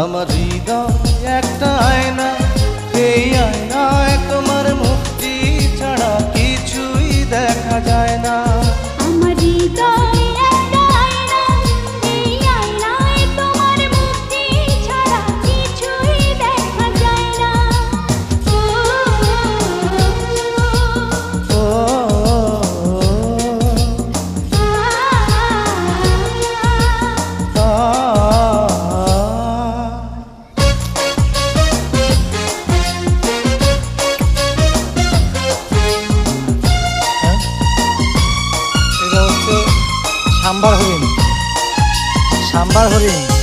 আমার হৃদয় একটা আয়না, এই আয়নায় তোমার মুক্তি ছাড়া কিছুই দেখা যায় না। আমার হৃদয় একটা আয়না, এই আয়নায় তোমার মুক্তি ছাড়া কিছুই দেখা যায় না। ও সাম্বার হরিণ, সাম্বার হরিণ।